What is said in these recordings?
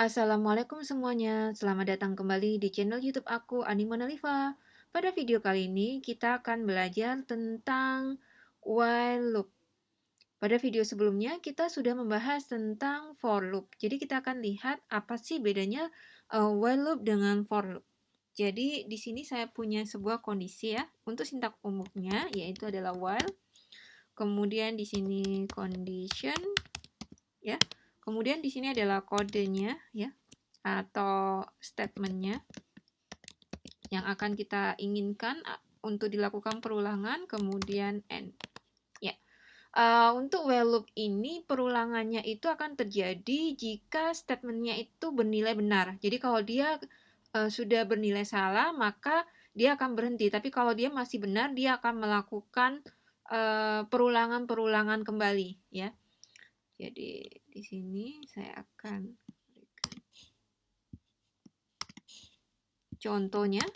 Assalamualaikum semuanya, selamat datang kembali di channel YouTube aku, Ani Monaliva. Pada video kali ini, kita akan belajar tentang while loop. Pada video sebelumnya, kita sudah membahas tentang for loop. Jadi, kita akan lihat apa sih bedanya while loop dengan for loop. Jadi, di sini saya punya sebuah kondisi ya, untuk sintak umumnya, yaitu adalah while. Kemudian di sini condition, ya. Kemudian di sini adalah kodenya, ya, atau statementnya yang akan kita inginkan untuk dilakukan perulangan, kemudian end. Ya, untuk while loop ini perulangannya itu akan terjadi jika statementnya itu bernilai benar. Jadi kalau dia sudah bernilai salah, maka dia akan berhenti. Tapi kalau dia masih benar, dia akan melakukan perulangan-perulangan kembali. Ya, jadi di sini saya akan contohnya,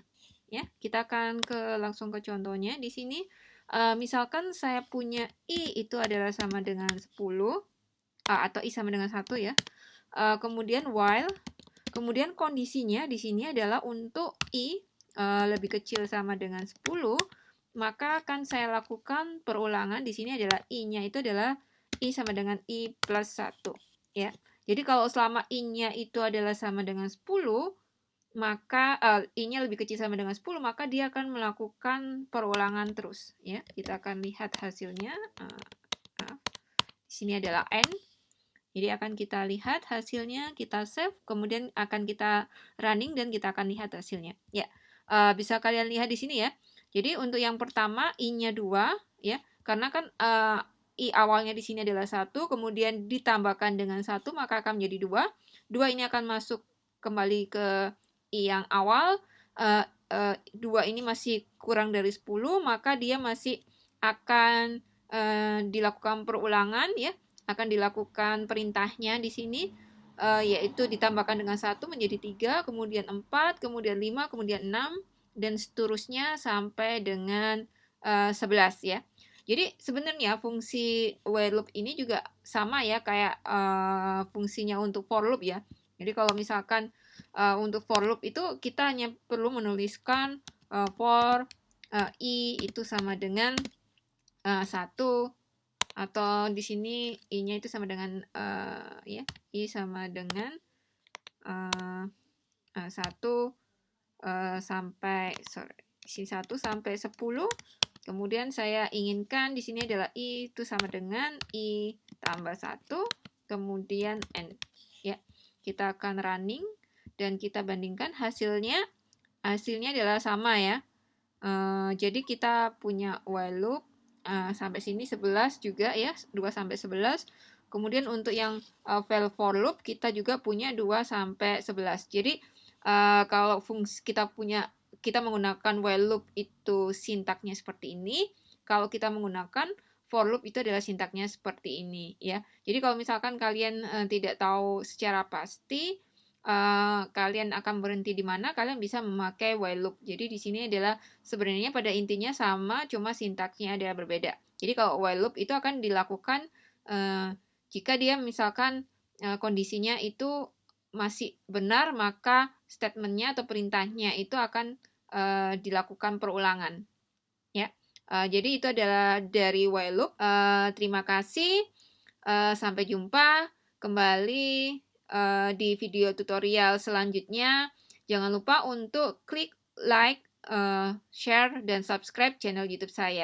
ya. Kita akan langsung ke contohnya. Di sini misalkan saya punya i itu adalah sama dengan 10 atau i sama dengan 1 ya. Kemudian while, kemudian kondisinya di sini adalah untuk i lebih kecil sama dengan 10, maka akan saya lakukan perulangan. Di sini adalah i-nya itu adalah i sama dengan i plus 1 ya. Jadi kalau selama i-nya itu adalah sama dengan 10, maka i-nya lebih kecil sama dengan 10, maka dia akan melakukan perulangan terus ya. Kita akan lihat hasilnya. Di sini adalah n. Jadi akan kita lihat hasilnya, kita save, kemudian akan kita running dan kita akan lihat hasilnya. Ya, bisa kalian lihat di sini ya. Jadi untuk yang pertama i-nya 2 ya, karena kan i awalnya di sini adalah 1, kemudian ditambahkan dengan 1 maka akan menjadi 2. 2 ini akan masuk kembali ke i yang awal. 2 ini masih kurang dari 10, maka dia masih akan dilakukan perulangan ya. Akan dilakukan perintahnya di sini, yaitu ditambahkan dengan 1 menjadi 3, kemudian 4, kemudian 5, kemudian 6, dan seterusnya sampai dengan 11 ya. Jadi sebenarnya fungsi while loop ini juga sama ya kayak fungsinya untuk for loop ya. Jadi kalau misalkan untuk for loop itu kita hanya perlu menuliskan for i itu sama dengan 1, atau di sini i-nya itu sama dengan ya, i sama dengan 1 sampai di sini 1 sampai 10. Kemudian saya inginkan di sini adalah i itu sama dengan i tambah 1, kemudian n. Ya, kita akan running dan kita bandingkan hasilnya adalah sama ya. Jadi kita punya while loop sampai sini 11 juga ya, 2 sampai 11. Kemudian untuk yang while for loop kita juga punya 2 sampai 11. Jadi kalau fungsi kita menggunakan while loop itu sintaknya seperti ini. Kalau kita menggunakan for loop itu adalah sintaknya seperti ini ya. Jadi kalau misalkan kalian tidak tahu secara pasti kalian akan berhenti di mana, kalian bisa memakai while loop. Jadi di sini adalah sebenarnya pada intinya sama, cuma sintaksnya ada berbeda. Jadi kalau while loop itu akan dilakukan jika dia misalkan kondisinya itu masih benar, maka statementnya atau perintahnya itu akan dilakukan perulangan. Ya, jadi itu adalah dari while loop. Terima kasih. Sampai jumpa kembali di video tutorial selanjutnya. Jangan lupa untuk klik like, share, dan subscribe channel YouTube saya.